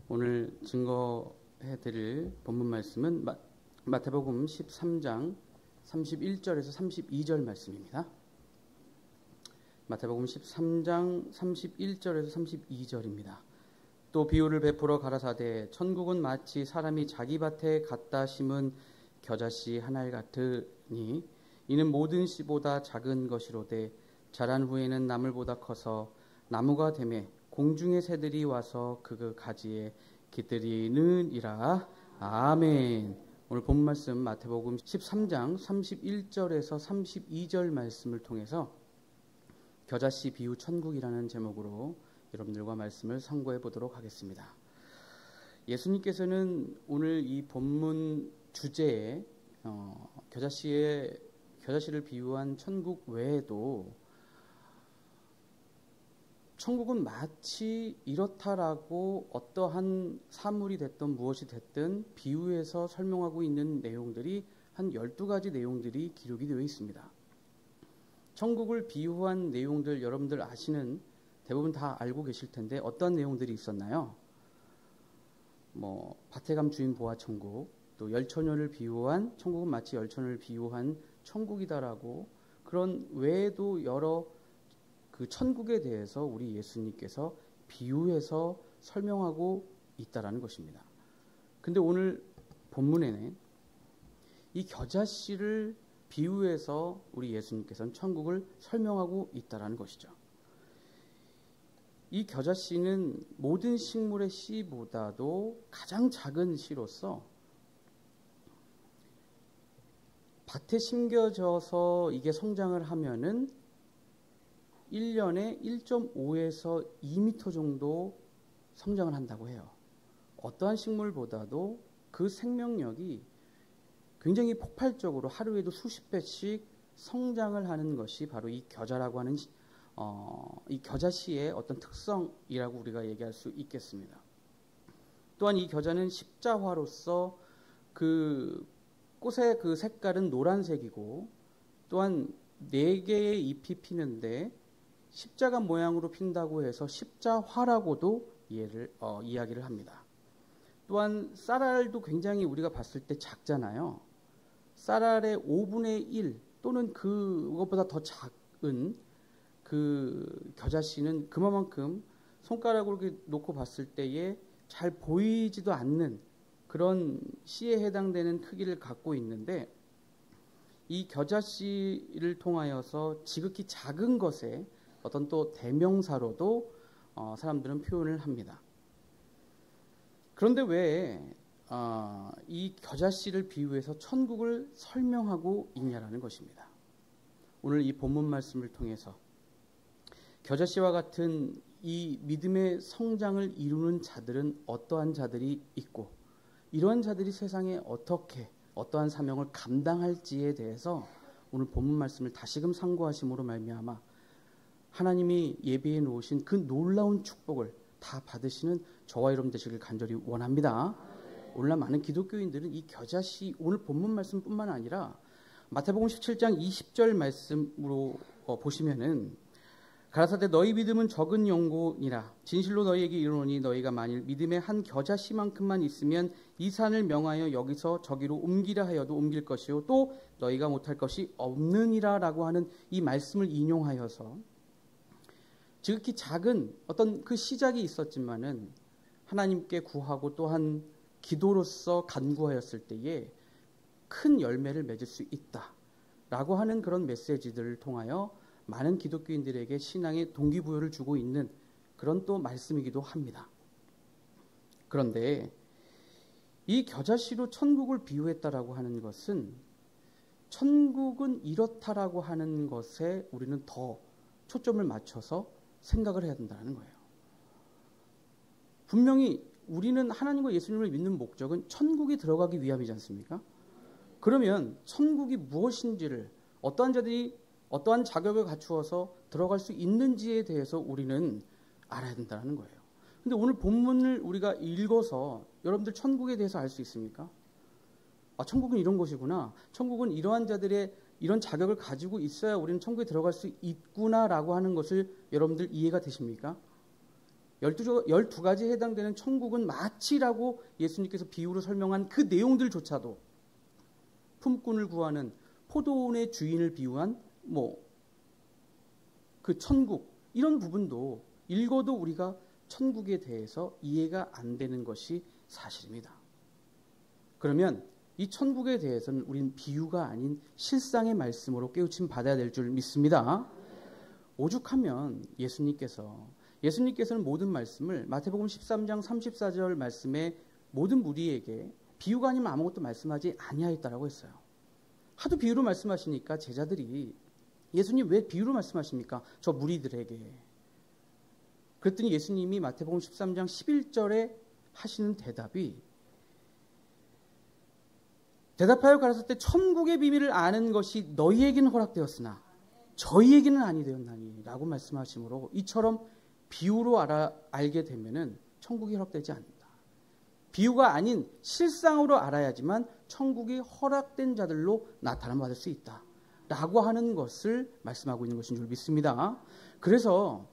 오늘 증거해드릴 본문 말씀은 마태복음 13장 31절에서 32절 말씀입니다. 마태복음 13장 31절에서 32절입니다. 또 비유를 베풀어 가라사대 천국은 마치 사람이 자기 밭에 갖다 심은 겨자씨 한 알 같으니 이는 모든 씨보다 작은 것이로되 자란 후에는 나물보다 커서 나무가 되매 공중의 새들이 와서 그 가지에 깃들이느니라. 아멘. 오늘 본 말씀 마태복음 13장 31절에서 32절 말씀을 통해서 겨자씨 비유 천국이라는 제목으로 여러분들과 말씀을 상고해 보도록 하겠습니다. 예수님께서는 오늘 이 본문 주제에 겨자씨를 비유한 천국 외에도 천국은 마치 이렇다라고 어떠한 사물이 됐든 무엇이 됐든 비유해서 설명하고 있는 내용들이 한 12가지 내용들이 기록이 되어 있습니다. 천국을 비유한 내용들 여러분들 아시는 대부분 다 알고 계실 텐데 어떤 내용들이 있었나요? 밭에 감 주인 보아 천국, 또 열처녀를 비유한 천국은 마치 열처녀를 비유한 천국이다라고 그런 외에도 여러 그 천국에 대해서 우리 예수님께서 비유해서 설명하고 있다라는 것입니다. 근데 오늘 본문에는 이 겨자씨를 비유해서 우리 예수님께서는 천국을 설명하고 있다라는 것이죠. 이 겨자씨는 모든 식물의 씨보다도 가장 작은 씨로서 밭에 심겨져서 이게 성장을 하면은 1년에 1.5에서 2m 정도 성장을 한다고 해요. 어떠한 식물보다도 그 생명력이 굉장히 폭발적으로 하루에도 수십 배씩 성장을 하는 것이 바로 이 겨자라고 하는 이 겨자씨의 어떤 특성이라고 우리가 얘기할 수 있겠습니다. 또한 이 겨자는 십자화로서 그 꽃의 그 색깔은 노란색이고 또한 4개의 잎이 피는데 십자가 모양으로 핀다고 해서 십자화라고도 이야기를 합니다. 또한 쌀알도 굉장히 우리가 봤을 때 작잖아요. 쌀알의 5분의 1 또는 그것보다 더 작은 그 겨자씨는 그만큼 손가락으로 이렇게 놓고 봤을 때에 잘 보이지도 않는 그런 씨에 해당되는 크기를 갖고 있는데 이 겨자씨를 통하여서 지극히 작은 것에 어떤 또 대명사로도 사람들은 표현을 합니다. 그런데 왜 이 겨자씨를 비유해서 천국을 설명하고 있냐라는 것입니다. 오늘 이 본문 말씀을 통해서 겨자씨와 같은 이 믿음의 성장을 이루는 자들은 어떠한 자들이 있고 이러한 자들이 세상에 어떠한 사명을 감당할지에 대해서 오늘 본문 말씀을 다시금 상고하심으로 말미암아 하나님이 예비해 놓으신 그 놀라운 축복을 다 받으시는 저와 여러분 되시길 간절히 원합니다. 오늘날 많은 기독교인들은 이 겨자씨 오늘 본문 말씀뿐만 아니라 마태복음 17장 20절 말씀으로 보시면은 가라사대 너희 믿음은 적은 영고니라 진실로 너희에게 이르노니 너희가 만일 믿음의 한 겨자씨만큼만 있으면 이 산을 명하여 여기서 저기로 옮기라 하여도 옮길 것이요 또 너희가 못할 것이 없느니라 라고 하는 이 말씀을 인용하여서 지극히 작은 어떤 그 시작이 있었지만은 하나님께 구하고 또한 기도로서 간구하였을 때에 큰 열매를 맺을 수 있다라고 하는 그런 메시지들을 통하여 많은 기독교인들에게 신앙의 동기부여를 주고 있는 그런 또 말씀이기도 합니다. 그런데 이 겨자씨로 천국을 비유했다라고 하는 것은 천국은 이렇다라고 하는 것에 우리는 더 초점을 맞춰서 생각을 해야 된다는 거예요. 분명히 우리는 하나님과 예수님을 믿는 목적은 천국에 들어가기 위함이지 않습니까? 그러면 천국이 무엇인지를 어떠한 자들이 어떠한 자격을 갖추어서 들어갈 수 있는지에 대해서 우리는 알아야 된다는 거예요. 근데 오늘 본문을 우리가 읽어서 여러분들 천국에 대해서 알 수 있습니까? 천국은 이런 것이구나. 천국은 이러한 자들의 이런 자격을 가지고 있어야 우리는 천국에 들어갈 수 있구나라고 하는 것을 여러분들 이해가 되십니까? 열두 가지에 해당되는 천국은 마치라고 예수님께서 비유로 설명한 그 내용들조차도 품꾼을 구하는 포도원의 주인을 비유한 그 천국, 이런 부분도 읽어도 우리가 천국에 대해서 이해가 안 되는 것이 사실입니다. 그러면 이 천국에 대해서는 우린 비유가 아닌 실상의 말씀으로 깨우침 받아야 될 줄 믿습니다. 오죽하면 예수님께서는 모든 말씀을 마태복음 13장 34절 말씀에 모든 무리에게 비유가 아니면 아무것도 말씀하지 아니하였다라고 했어요. 하도 비유로 말씀하시니까 제자들이 예수님 왜 비유로 말씀하십니까? 저 무리들에게. 그랬더니 예수님이 마태복음 13장 11절에 하시는 대답하여 가라사대 천국의 비밀을 아는 것이 너희에게는 허락되었으나 저희에게는 아니 되었나니 라고 말씀하시므로 이처럼 비유로 알게 되면은 천국이 허락되지 않는다. 비유가 아닌 실상으로 알아야지만 천국이 허락된 자들로 나타남 받을 수 있다 라고 하는 것을 말씀하고 있는 것인 줄 믿습니다. 그래서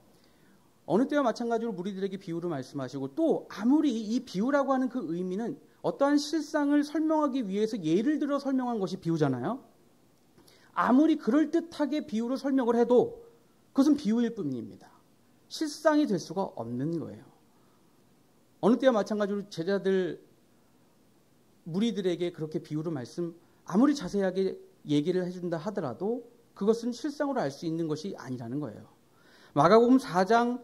어느 때와 마찬가지로 무리들에게 비유로 말씀하시고, 또 아무리 이 비유라고 하는 그 의미는 어떠한 실상을 설명하기 위해서 예를 들어 설명한 것이 비유잖아요. 아무리 그럴듯하게 비유로 설명을 해도 그것은 비유일 뿐입니다. 실상이 될 수가 없는 거예요. 어느 때와 마찬가지로 무리들에게 그렇게 비유로 아무리 자세하게 얘기를 해준다 하더라도 그것은 실상으로 알 수 있는 것이 아니라는 거예요. 마가복음 4장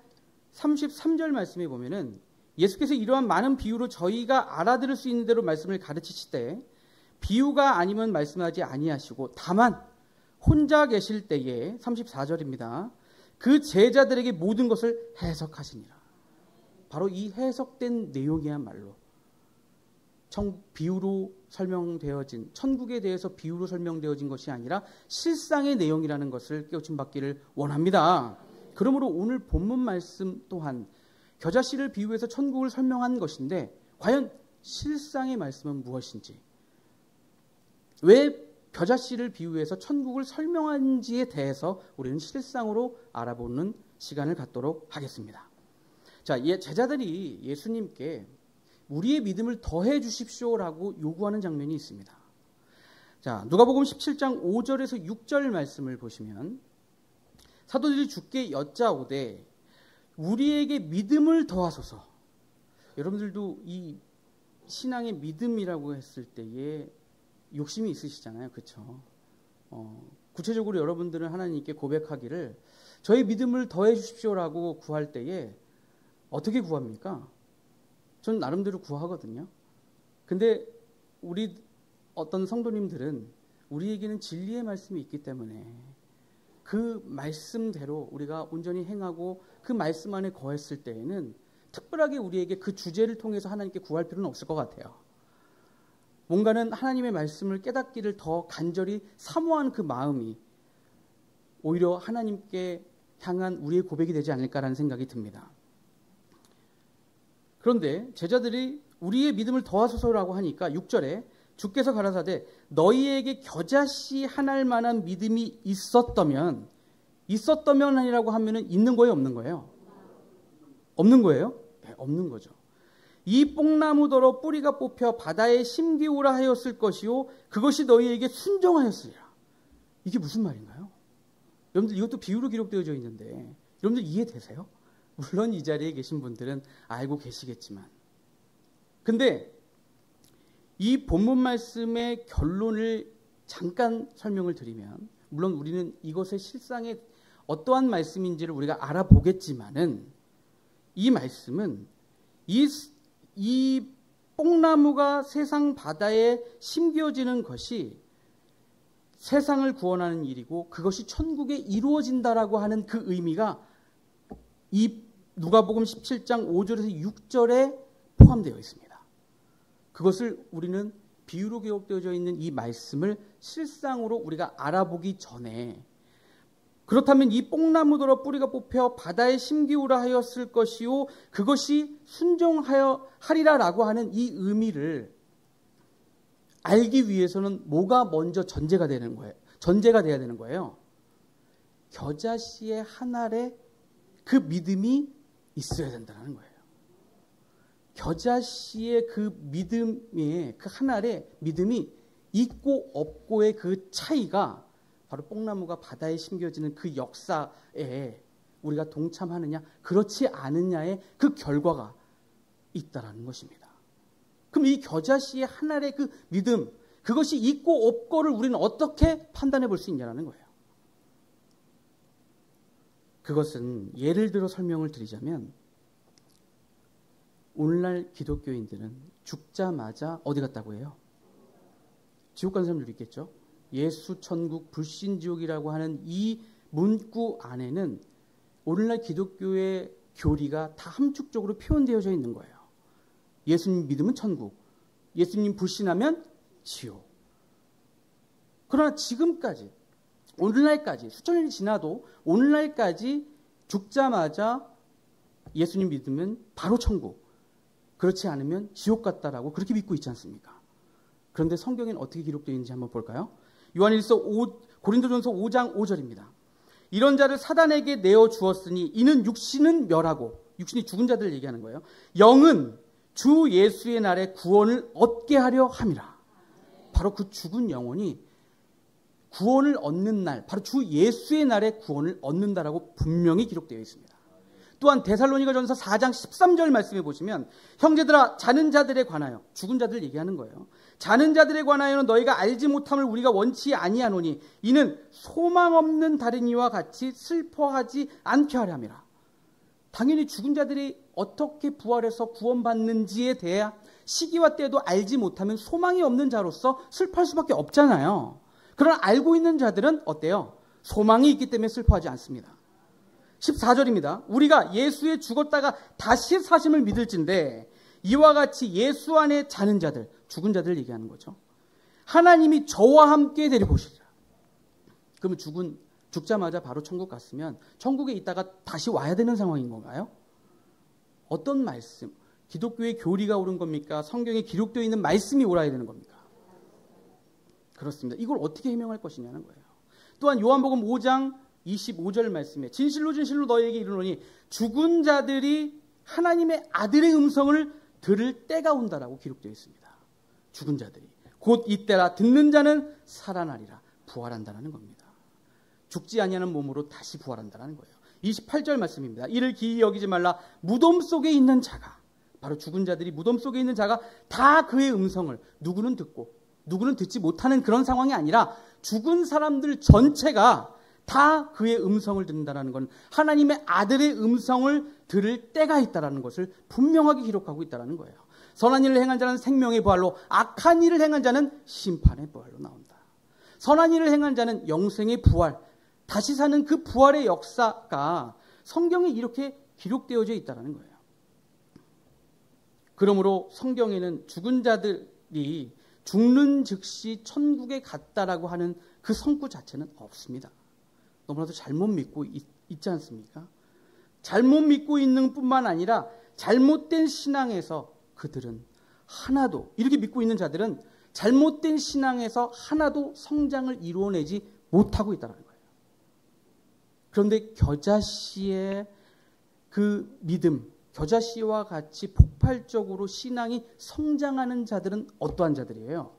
33절 말씀에 보면은 예수께서 이러한 많은 비유로 저희가 알아들을 수 있는 대로 말씀을 가르치실 때 비유가 아니면 말씀하지 아니하시고 다만 혼자 계실 때에 34절입니다. 그 제자들에게 모든 것을 해석하시니라. 바로 이 해석된 내용이야말로 비유로 설명되어진, 천국에 대해서 비유로 설명되어진 것이 아니라 실상의 내용이라는 것을 깨우침 받기를 원합니다. 그러므로 오늘 본문 말씀 또한 겨자씨를 비유해서 천국을 설명한 것인데 과연 실상의 말씀은 무엇인지, 왜 겨자씨를 비유해서 천국을 설명한지에 대해서 우리는 실상으로 알아보는 시간을 갖도록 하겠습니다. 자, 제자들이 예수님께 우리의 믿음을 더해 주십시오라고 요구하는 장면이 있습니다. 자, 누가복음 17장 5절에서 6절 말씀을 보시면 사도들이 주께 여짜오되 우리에게 믿음을 더하소서. 여러분들도 이 신앙의 믿음이라고 했을 때에 욕심이 있으시잖아요. 그렇죠? 구체적으로 여러분들은 하나님께 고백하기를 저의 믿음을 더해 주십시오라고 구할 때에 어떻게 구합니까? 전 나름대로 구하거든요. 근데 우리 어떤 성도님들은 우리에게는 진리의 말씀이 있기 때문에 그 말씀대로 우리가 온전히 행하고 그 말씀 안에 거했을 때에는 특별하게 우리에게 그 주제를 통해서 하나님께 구할 필요는 없을 것 같아요. 뭔가는 하나님의 말씀을 깨닫기를 더 간절히 사모하는 그 마음이 오히려 하나님께 향한 우리의 고백이 되지 않을까라는 생각이 듭니다. 그런데 제자들이 우리의 믿음을 더하소서라고 하니까 6절에 주께서 가라사대 너희에게 겨자씨 하나일 만한 믿음이 있었다면 아니라고 하면은 있는 거예요, 없는 거예요? 없는 거예요? 네, 없는 거죠. 이 뽕나무더러 뿌리가 뽑혀 바다에 심기우라 하였을 것이요 그것이 너희에게 순종하였으리라. 이게 무슨 말인가요? 여러분들 이것도 비유로 기록되어져 있는데 여러분들 이해되세요? 물론 이 자리에 계신 분들은 알고 계시겠지만, 근데 이 본문 말씀의 결론을 잠깐 설명을 드리면, 물론 우리는 이것의 실상의 어떠한 말씀인지를 우리가 알아보겠지만은 이 말씀은 이 뽕나무가 세상 바다에 심겨지는 것이 세상을 구원하는 일이고 그것이 천국에 이루어진다라고 하는 그 의미가 이 누가복음 17장 5절에서 6절에 포함되어 있습니다. 그것을 우리는 비유로 기록되어져 있는 이 말씀을 실상으로 우리가 알아보기 전에, 그렇다면 이 뽕나무더러 뿌리가 뽑혀 바다에 심기우라 하였을 것이요 그것이 순종하여 하리라라고 하는 이 의미를 알기 위해서는 뭐가 먼저 전제가 되는 거예요? 전제가 돼야 되는 거예요. 겨자씨의 한 알에 그 믿음이 있어야 된다는 거예요. 겨자씨의 그 믿음의 그 한 알의 믿음이 있고 없고의 그 차이가 바로 뽕나무가 바다에 심겨지는 그 역사에 우리가 동참하느냐 그렇지 않느냐의 그 결과가 있다라는 것입니다. 그럼 이 겨자씨의 한 알의 그 믿음, 그것이 있고 없고를 우리는 어떻게 판단해 볼 수 있냐는 거예요. 그것은 예를 들어 설명을 드리자면 오늘날 기독교인들은 죽자마자 어디 갔다고 해요? 지옥 간 사람들이 있겠죠. 예수, 천국, 불신지옥이라고 하는 이 문구 안에는 오늘날 기독교의 교리가 다 함축적으로 표현되어져 있는 거예요. 예수님 믿으면 천국, 예수님 불신하면 지옥. 그러나 지금까지, 오늘날까지, 수천 년이 지나도 오늘날까지 죽자마자 예수님 믿으면 바로 천국, 그렇지 않으면 지옥 같다라고 그렇게 믿고 있지 않습니까? 그런데 성경에는 어떻게 기록되어 있는지 한번 볼까요? 고린도전서 5장 5절입니다. 이런 자를 사단에게 내어 주었으니 이는 육신은 멸하고, 육신이 죽은 자들을 얘기하는 거예요. 영은 주 예수의 날에 구원을 얻게 하려 함이라. 바로 그 죽은 영혼이 구원을 얻는 날, 바로 주 예수의 날에 구원을 얻는다라고 분명히 기록되어 있습니다. 또한 데살로니가전서 4장 13절 말씀해 보시면 형제들아 자는 자들에 관하여, 죽은 자들 얘기하는 거예요. 자는 자들에 관하여는 너희가 알지 못함을 우리가 원치 아니하노니 이는 소망 없는 다른 이와 같이 슬퍼하지 않게 하려 함이라. 당연히 죽은 자들이 어떻게 부활해서 구원받는지에 대한 시기와 때도 알지 못하면 소망이 없는 자로서 슬퍼할 수밖에 없잖아요. 그러나 알고 있는 자들은 어때요? 소망이 있기 때문에 슬퍼하지 않습니다. 14절입니다. 우리가 예수에 죽었다가 다시 사심을 믿을진데 이와 같이 예수 안에 자는 자들, 죽은 자들 얘기하는 거죠. 하나님이 저와 함께 데리고 오시리라. 그러면 죽자마자 바로 천국 갔으면 천국에 있다가 다시 와야 되는 상황인 건가요? 어떤 말씀? 기독교의 교리가 옳은 겁니까? 성경에 기록되어 있는 말씀이 옳아야 되는 겁니까? 그렇습니다. 이걸 어떻게 해명할 것이냐는 거예요. 또한 요한복음 5장 25절 말씀에 진실로 진실로 너희에게 이르노니 죽은 자들이 하나님의 아들의 음성을 들을 때가 온다라고 기록되어 있습니다. 죽은 자들이 곧 이때라 듣는 자는 살아나리라, 부활한다라는 겁니다. 죽지 아니하는 몸으로 다시 부활한다라는 거예요. 28절 말씀입니다. 이를 기이 여기지 말라. 무덤 속에 있는 자가, 바로 죽은 자들이 무덤 속에 있는 자가 다 그의 음성을, 누구는 듣고 누구는 듣지 못하는 그런 상황이 아니라 죽은 사람들 전체가 다 그의 음성을 듣는다는 건 하나님의 아들의 음성을 들을 때가 있다는 것을 분명하게 기록하고 있다는 거예요. 선한 일을 행한 자는 생명의 부활로, 악한 일을 행한 자는 심판의 부활로 나온다. 선한 일을 행한 자는 영생의 부활, 다시 사는 그 부활의 역사가 성경에 이렇게 기록되어져 있다는 거예요. 그러므로 성경에는 죽은 자들이 죽는 즉시 천국에 갔다라고 하는 그 성구 자체는 없습니다. 너무나도 잘못 믿고 있지 않습니까? 잘못 믿고 있는 뿐만 아니라 잘못된 신앙에서 그들은 하나도, 이렇게 믿고 있는 자들은 잘못된 신앙에서 하나도 성장을 이루어내지 못하고 있다는 거예요. 그런데 겨자씨의 그 믿음, 겨자씨와 같이 폭발적으로 신앙이 성장하는 자들은 어떠한 자들이에요?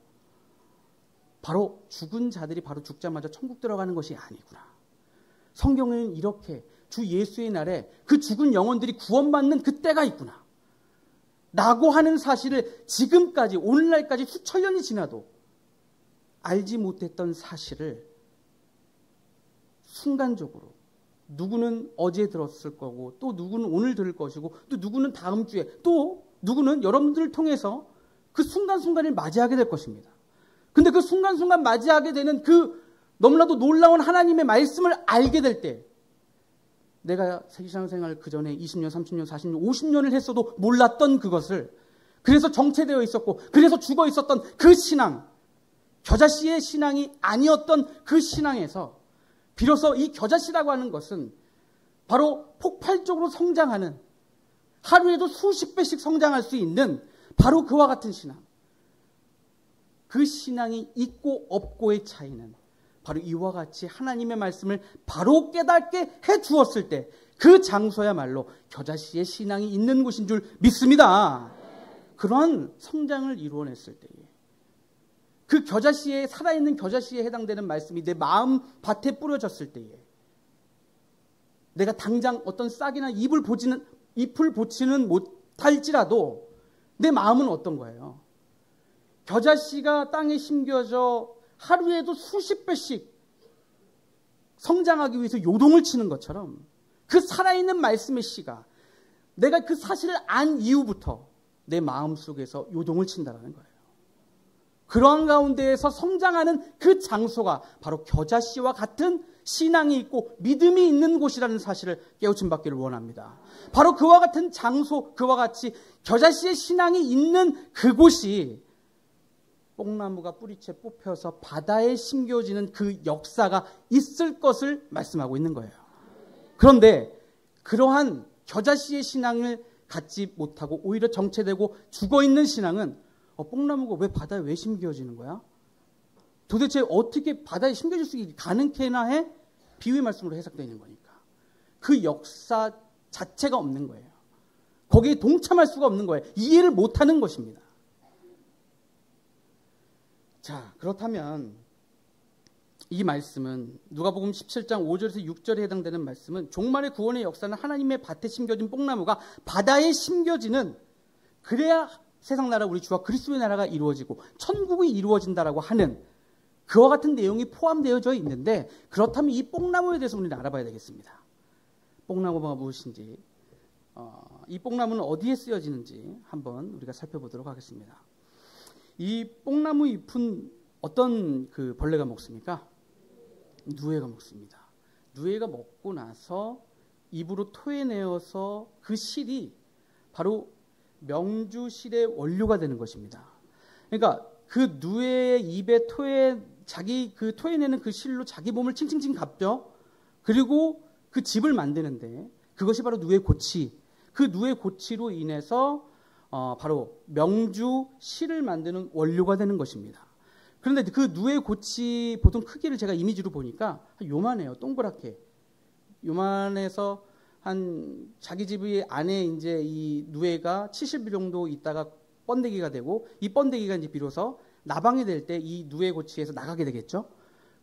바로 죽은 자들이 바로 죽자마자 천국 들어가는 것이 아니구나. 성경에는 이렇게 주 예수의 날에 그 죽은 영혼들이 구원받는 그 때가 있구나 라고 하는 사실을 지금까지, 오늘날까지 수천 년이 지나도 알지 못했던 사실을 순간적으로, 누구는 어제 들었을 거고, 또 누구는 오늘 들을 것이고, 또 누구는 다음 주에, 또 누구는 여러분들을 통해서 그 순간순간을 맞이하게 될 것입니다. 근데 그 순간순간 맞이하게 되는 그 너무나도 놀라운 하나님의 말씀을 알게 될 때, 내가 세상생활 그 전에 20년, 30년, 40년, 50년을 했어도 몰랐던 그것을, 그래서 정체되어 있었고, 그래서 죽어 있었던 그 신앙, 겨자씨의 신앙이 아니었던 그 신앙에서 비로소 이 겨자씨라고 하는 것은 바로 폭발적으로 성장하는, 하루에도 수십 배씩 성장할 수 있는 바로 그와 같은 신앙. 그 신앙이 있고 없고의 차이는 바로 이와 같이 하나님의 말씀을 바로 깨닫게 해 주었을 때, 그 장소야말로 겨자씨의 신앙이 있는 곳인 줄 믿습니다. 그런 성장을 이루어냈을 때에 그 겨자씨에 살아있는 겨자씨에 해당되는 말씀이 내 마음 밭에 뿌려졌을 때에 내가 당장 어떤 싹이나 잎을 보지는 못할지라도 내 마음은 어떤 거예요? 겨자씨가 땅에 심겨져 하루에도 수십 배씩 성장하기 위해서 요동을 치는 것처럼 그 살아있는 말씀의 씨가 내가 그 사실을 안 이후부터 내 마음속에서 요동을 친다는 거예요. 그러한 가운데에서 성장하는 그 장소가 바로 겨자씨와 같은 신앙이 있고 믿음이 있는 곳이라는 사실을 깨우침 받기를 원합니다. 바로 그와 같은 장소, 그와 같이 겨자씨의 신앙이 있는 그곳이 뽕나무가 뿌리채 뽑혀서 바다에 심겨지는 그 역사가 있을 것을 말씀하고 있는 거예요. 그런데 그러한 겨자씨의 신앙을 갖지 못하고 오히려 정체되고 죽어있는 신앙은 뽕나무가 왜 바다에 왜 심겨지는 거야? 도대체 어떻게 바다에 심겨질 수 가능케나 해? 비유의 말씀으로 해석되는 거니까. 그 역사 자체가 없는 거예요. 거기에 동참할 수가 없는 거예요. 이해를 못하는 것입니다. 자, 그렇다면 이 말씀은 누가복음 17장 5절에서 6절에 해당되는 말씀은 종말의 구원의 역사는 하나님의 밭에 심겨진 뽕나무가 바다에 심겨지는 그래야 세상 나라 우리 주와 그리스도의 나라가 이루어지고 천국이 이루어진다라고 하는 그와 같은 내용이 포함되어져 있는데 그렇다면 이 뽕나무에 대해서 우리는 알아봐야 되겠습니다. 뽕나무가 무엇인지 이 뽕나무는 어디에 쓰여지는지 한번 우리가 살펴보도록 하겠습니다. 이 뽕나무 잎은 어떤 그 벌레가 먹습니까? 누에가 먹습니다. 누에가 먹고 나서 입으로 토해내어서 그 실이 바로 명주실의 원료가 되는 것입니다. 그러니까 그 누에의 입에 토해내는 그 실로 자기 몸을 칭칭칭 감죠. 그리고 그 집을 만드는데 그것이 바로 누에 고치. 그 누에 고치로 인해서 바로 명주 실을 만드는 원료가 되는 것입니다. 그런데 그 누에 고치 보통 크기를 제가 이미지로 보니까 요만해요. 동그랗게. 요만해서 한 자기 집의 안에 이제 이 누에가 70일 정도 있다가 번데기가 되고 이 번데기가 이제 비로소 나방이 될 때 이 누에 고치에서 나가게 되겠죠.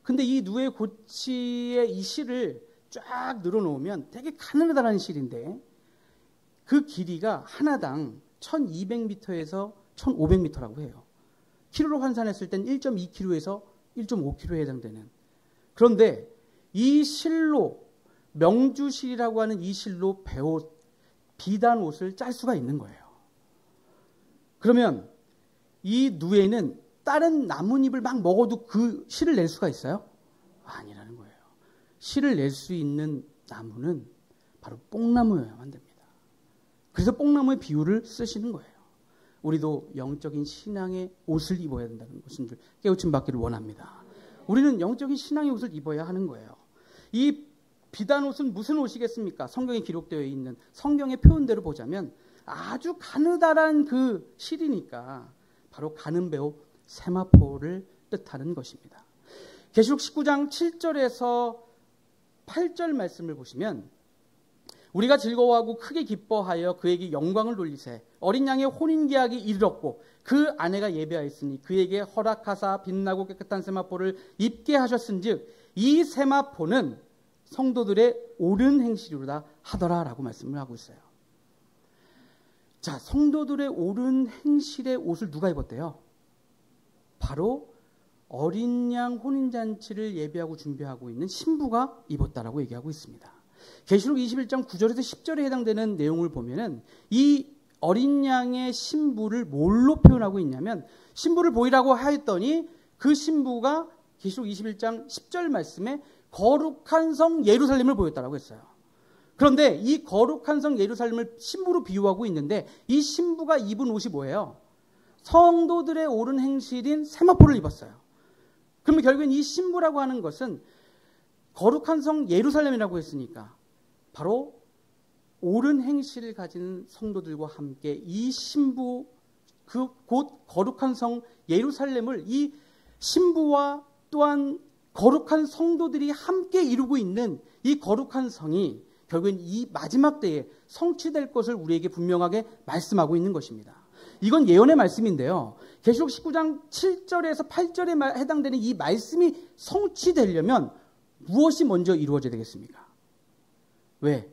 근데 이 누에 고치의 이 실을 쫙 늘어놓으면 되게 가느다란 실인데 그 길이가 하나당 1200m에서 1500m라고 해요. 키로로 환산했을 땐 1.2kg에서 1.5kg에 해당되는. 그런데 이 실로 명주실이라고 하는 이 실로 배옷, 비단 옷을 짤 수가 있는 거예요. 그러면 이 누에는 다른 나뭇잎을 막 먹어도 그 실을 낼 수가 있어요? 아니라는 거예요. 실을 낼 수 있는 나무는 바로 뽕나무여야만 됩니다. 그래서 뽕나무의 비유를 쓰시는 거예요. 우리도 영적인 신앙의 옷을 입어야 된다는 것을 깨우침 받기를 원합니다. 우리는 영적인 신앙의 옷을 입어야 하는 거예요. 이 비단 옷은 무슨 옷이겠습니까? 성경에 기록되어 있는 성경의 표현대로 보자면 아주 가느다란 그 실이니까 바로 가는 배옷 세마포를 뜻하는 것입니다. 계시록 19장 7절에서 8절 말씀을 보시면 우리가 즐거워하고 크게 기뻐하여 그에게 영광을 돌리세 어린 양의 혼인계약이 이르렀고 그 아내가 예배하였으니 그에게 허락하사 빛나고 깨끗한 세마포를 입게 하셨은즉 이 세마포는 성도들의 옳은 행실이로다 하더라라고 말씀을 하고 있어요. 자, 성도들의 옳은 행실의 옷을 누가 입었대요? 바로 어린 양 혼인잔치를 예배하고 준비하고 있는 신부가 입었다라고 얘기하고 있습니다. 계시록 21장 9절에서 10절에 해당되는 내용을 보면은 이 어린 양의 신부를 뭘로 표현하고 있냐면 신부를 보이라고 하였더니 그 신부가 계시록 21장 10절 말씀에 거룩한 성 예루살렘을 보였다라고 했어요. 그런데 이 거룩한 성 예루살렘을 신부로 비유하고 있는데 이 신부가 입은 옷이 뭐예요? 성도들의 옳은 행실인 세마포를 입었어요. 그러면 결국엔 이 신부라고 하는 것은 거룩한 성 예루살렘이라고 했으니까 바로 옳은 행실을 가진 성도들과 함께 이 신부 그 곧 거룩한 성 예루살렘을 이 신부와 또한 거룩한 성도들이 함께 이루고 있는 이 거룩한 성이 결국엔 이 마지막 때에 성취될 것을 우리에게 분명하게 말씀하고 있는 것입니다. 이건 예언의 말씀인데요. 계시록 19장 7절에서 8절에 해당되는 이 말씀이 성취되려면 무엇이 먼저 이루어져야 되겠습니까? 왜?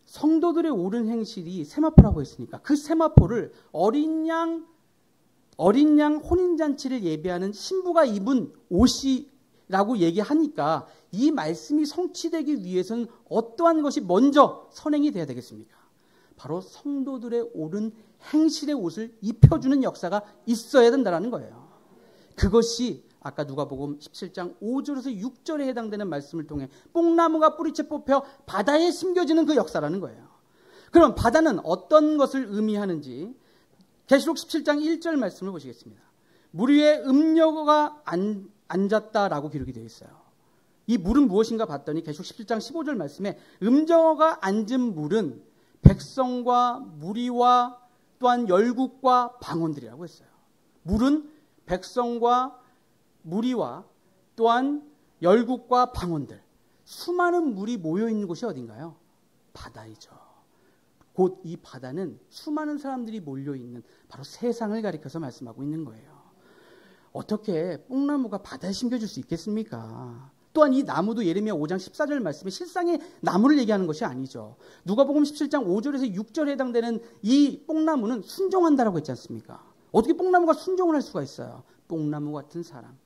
성도들의 옳은 행실이 세마포라고 했으니까 그 세마포를 어린 양 혼인잔치를 예배하는 신부가 입은 옷이라고 얘기하니까 이 말씀이 성취되기 위해서는 어떠한 것이 먼저 선행이 돼야 되겠습니까? 바로 성도들의 옳은 행실의 옷을 입혀주는 역사가 있어야 된다는 거예요. 그것이 아까 누가복음 17장 5절에서 6절에 해당되는 말씀을 통해 뽕나무가 뿌리채 뽑혀 바다에 심겨지는 그 역사라는 거예요. 그럼 바다는 어떤 것을 의미하는지 계시록 17장 1절 말씀을 보시겠습니다. 물 위에 음녀가 앉았다라고 기록이 되어 있어요. 이 물은 무엇인가 봤더니 계시록 17장 15절 말씀에 음녀가 앉은 물은 백성과 무리와 또한 열국과 방언들이라고 했어요. 물은 백성과 무리와 또한 열국과 방언들, 수많은 물이 모여있는 곳이 어딘가요? 바다이죠. 곧 이 바다는 수많은 사람들이 몰려있는 바로 세상을 가리켜서 말씀하고 있는 거예요. 어떻게 뽕나무가 바다에 심겨질 수 있겠습니까? 또한 이 나무도 예레미야 5장 14절 말씀에 실상의 나무를 얘기하는 것이 아니죠. 누가복음 17장 5절에서 6절에 해당되는 이 뽕나무는 순종한다라고 했지 않습니까? 어떻게 뽕나무가 순종을 할 수가 있어요? 뽕나무 같은 사람.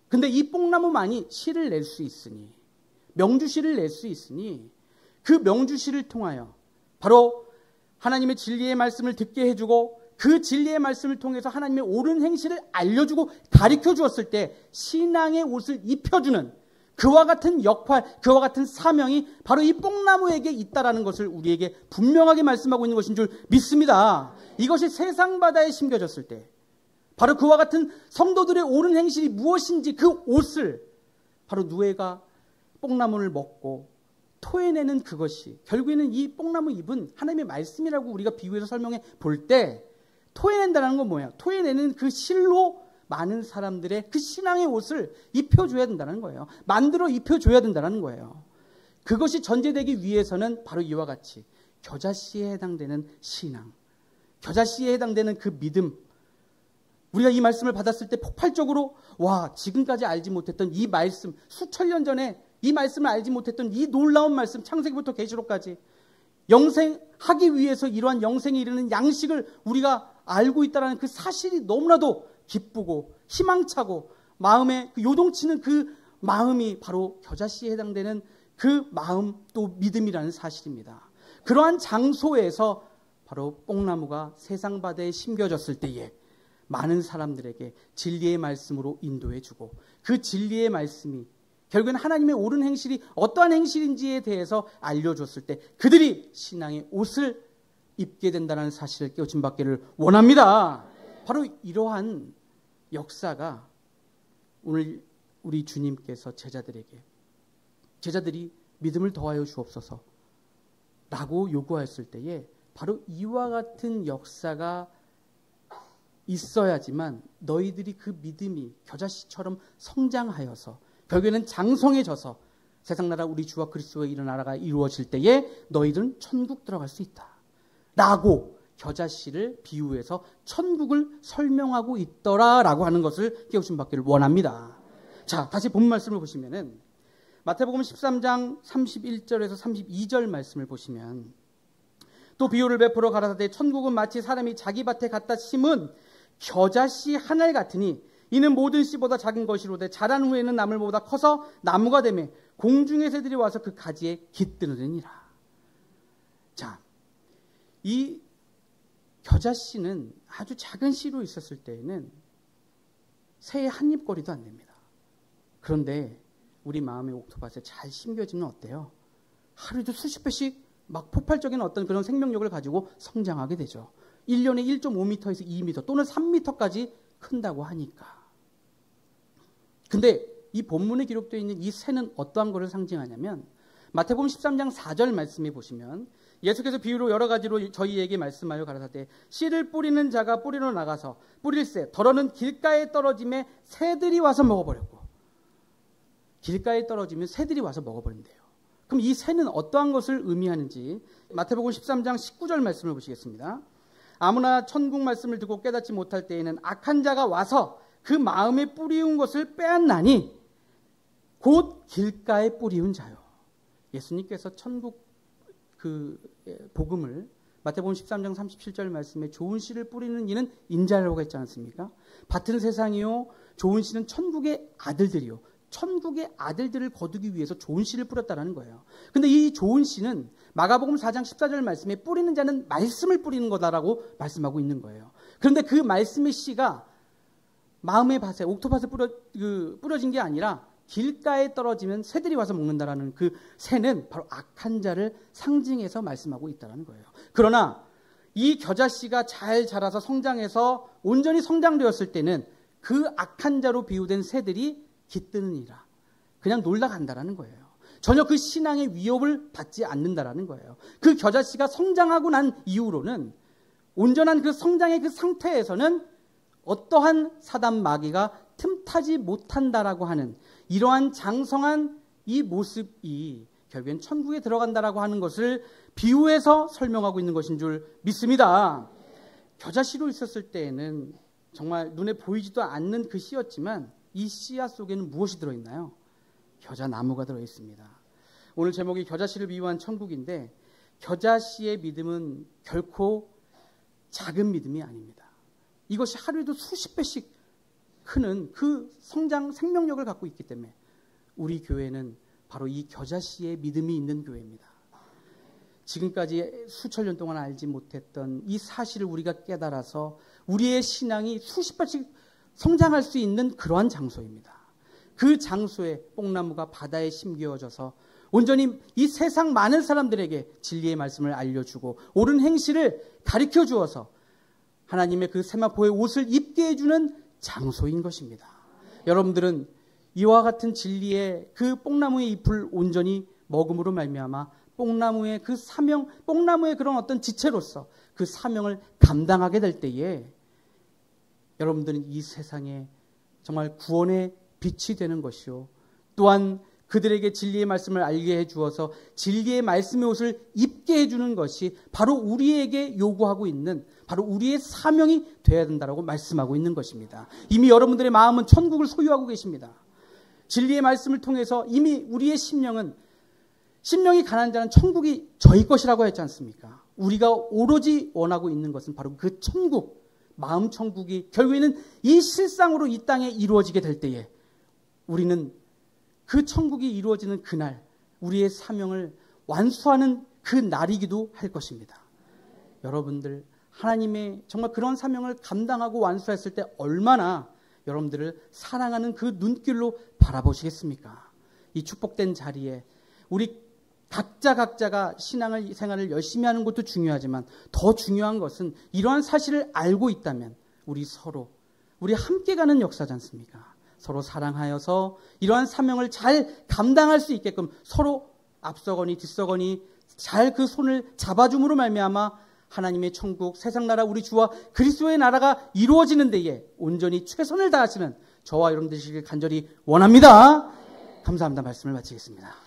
근데 이 뽕나무만이 씨를 낼 수 있으니, 명주씨를 낼 수 있으니 그 명주씨를 통하여 바로 하나님의 진리의 말씀을 듣게 해주고 그 진리의 말씀을 통해서 하나님의 옳은 행실을 알려주고 가르쳐 주었을 때 신앙의 옷을 입혀주는 그와 같은 역할, 그와 같은 사명이 바로 이 뽕나무에게 있다라는 것을 우리에게 분명하게 말씀하고 있는 것인 줄 믿습니다. 이것이 세상 바다에 심겨졌을 때 바로 그와 같은 성도들의 옳은 행실이 무엇인지 그 옷을 바로 누에가 뽕나무를 먹고 토해내는 그것이 결국에는 이 뽕나무 잎은 하나님의 말씀이라고 우리가 비유해서 설명해 볼 때 토해낸다는 건 뭐예요? 토해내는 그 실로 많은 사람들의 그 신앙의 옷을 입혀줘야 된다는 거예요. 만들어 입혀줘야 된다는 거예요. 그것이 전제되기 위해서는 바로 이와 같이 겨자씨에 해당되는 신앙, 겨자씨에 해당되는 그 믿음, 우리가 이 말씀을 받았을 때 폭발적으로 와, 지금까지 알지 못했던 이 말씀, 수천 년 전에 이 말씀을 알지 못했던 이 놀라운 말씀, 창세기부터 계시록까지 영생하기 위해서 이러한 영생에 이르는 양식을 우리가 알고 있다는 그 사실이 너무나도 기쁘고 희망차고 마음에 요동치는 그 마음이 바로 겨자씨에 해당되는 그 마음 또 믿음이라는 사실입니다. 그러한 장소에서 바로 뽕나무가 세상 바다에 심겨졌을 때에 많은 사람들에게 진리의 말씀으로 인도해주고 그 진리의 말씀이 결국엔 하나님의 옳은 행실이 어떠한 행실인지에 대해서 알려줬을 때 그들이 신앙의 옷을 입게 된다는 사실을 깨우침 받기를 원합니다. 바로 이러한 역사가 오늘 우리 주님께서 제자들이 믿음을 더하여 주옵소서 라고 요구하였을 때에 바로 이와 같은 역사가 있어야지만 너희들이 그 믿음이 겨자씨처럼 성장하여서 결국에는 장성해져서 세상나라 우리 주와 그리스도의 이런 나라가 이루어질 때에 너희들은 천국 들어갈 수 있다 라고 겨자씨를 비유해서 천국을 설명하고 있더라라고 하는 것을 깨우침 받기를 원합니다. 자, 다시 본 말씀을 보시면은 마태복음 13장 31절에서 32절 말씀을 보시면 또 비유를 베풀어 가라사대 천국은 마치 사람이 자기 밭에 갖다 심은 겨자씨 한 알 같으니 이는 모든 씨보다 작은 것이로되 자란 후에는 나물보다 커서 나무가 되매 공중의 새들이 와서 그 가지에 깃드느니라. 자, 이 겨자씨는 아주 작은 씨로 있었을 때에는 새의 한 입거리도 안 됩니다. 그런데 우리 마음의 옥토밭에 잘 심겨지면 어때요? 하루에도 수십 배씩 막 폭발적인 어떤 그런 생명력을 가지고 성장하게 되죠. 1년에 1.5m에서 2m 또는 3m까지 큰다고 하니까. 근데 이 본문에 기록되어 있는 이 새는 어떠한 것을 상징하냐면 마태복음 13장 4절 말씀에 보시면 예수께서 비유로 여러 가지로 저희에게 말씀하여 가라사대 씨를 뿌리는 자가 뿌리러 나가서 뿌릴새 덜어는 길가에 떨어짐에 새들이 와서 먹어버렸고 길가에 떨어지면 새들이 와서 먹어버린대요. 그럼 이 새는 어떠한 것을 의미하는지 마태복음 13장 19절 말씀을 보시겠습니다. 아무나 천국 말씀을 듣고 깨닫지 못할 때에는 악한 자가 와서 그 마음에 뿌리운 것을 빼앗나니 곧 길가에 뿌리운 자요. 예수님께서 천국 그 복음을 마태복음 13장 37절 말씀에 좋은 씨를 뿌리는 이는 인자라고 했지 않습니까? 밭은 세상이요 좋은 씨는 천국의 아들들이요. 천국의 아들들을 거두기 위해서 좋은 씨를 뿌렸다라는 거예요. 근데 이 좋은 씨는 마가복음 4장 14절 말씀에 뿌리는 자는 말씀을 뿌리는 거다라고 말씀하고 있는 거예요. 그런데 그 말씀의 씨가 마음의 밭에 옥토밭에 뿌려진 게 아니라 길가에 떨어지면 새들이 와서 먹는다라는 그 새는 바로 악한 자를 상징해서 말씀하고 있다는 거예요. 그러나 이 겨자씨가 잘 자라서 성장해서 온전히 성장되었을 때는 그 악한 자로 비유된 새들이 깃드느니라. 그냥 놀다 간다라는 거예요. 전혀 그 신앙의 위협을 받지 않는다라는 거예요. 그 겨자씨가 성장하고 난 이후로는 온전한 그 성장의 그 상태에서는 어떠한 사단 마귀가 틈타지 못한다라고 하는 이러한 장성한 이 모습이 결국엔 천국에 들어간다라고 하는 것을 비유해서 설명하고 있는 것인 줄 믿습니다. 겨자씨로 있었을 때에는 정말 눈에 보이지도 않는 그 씨였지만 이 씨앗 속에는 무엇이 들어있나요? 겨자나무가 들어있습니다. 오늘 제목이 겨자씨를 비유한 천국인데 겨자씨의 믿음은 결코 작은 믿음이 아닙니다. 이것이 하루에도 수십 배씩 크는 그 성장 생명력을 갖고 있기 때문에 우리 교회는 바로 이 겨자씨의 믿음이 있는 교회입니다. 지금까지 수천 년 동안 알지 못했던 이 사실을 우리가 깨달아서 우리의 신앙이 수십 배씩 성장할 수 있는 그러한 장소입니다. 그 장소에 뽕나무가 바다에 심겨져서 온전히 이 세상 많은 사람들에게 진리의 말씀을 알려주고 옳은 행실을 가르쳐 주어서 하나님의 그 세마포의 옷을 입게 해주는 장소인 것입니다. 여러분들은 이와 같은 진리의 그 뽕나무의 잎을 온전히 먹음으로 말미암아 뽕나무의 그 사명, 뽕나무의 그런 어떤 지체로서 그 사명을 감당하게 될 때에 여러분들은 이 세상에 정말 구원의 빛이 되는 것이요. 또한 그들에게 진리의 말씀을 알게 해주어서 진리의 말씀의 옷을 입게 해주는 것이 바로 우리에게 요구하고 있는 바로 우리의 사명이 되어야 된다고 말씀하고 있는 것입니다. 이미 여러분들의 마음은 천국을 소유하고 계십니다. 진리의 말씀을 통해서 이미 우리의 심령이 가난한 자는 천국이 저희 것이라고 했지 않습니까? 우리가 오로지 원하고 있는 것은 바로 그 천국, 마음 천국이 결국에는 이 실상으로 이 땅에 이루어지게 될 때에 우리는 그 천국이 이루어지는 그날 우리의 사명을 완수하는 그 날이기도 할 것입니다. 여러분들 하나님의 정말 그런 사명을 감당하고 완수했을 때 얼마나 여러분들을 사랑하는 그 눈길로 바라보시겠습니까? 이 축복된 자리에 우리 각자가 신앙생활을 열심히 하는 것도 중요하지만 더 중요한 것은 이러한 사실을 알고 있다면 우리 함께 가는 역사지 않습니까? 서로 사랑하여서 이러한 사명을 잘 감당할 수 있게끔 서로 앞서거니 뒤서거니 잘 그 손을 잡아줌으로 말미암아 하나님의 천국, 세상 나라 우리 주와 그리스도의 나라가 이루어지는 데에 온전히 최선을 다하시는 저와 여러분 되시길 간절히 원합니다. 감사합니다. 말씀을 마치겠습니다.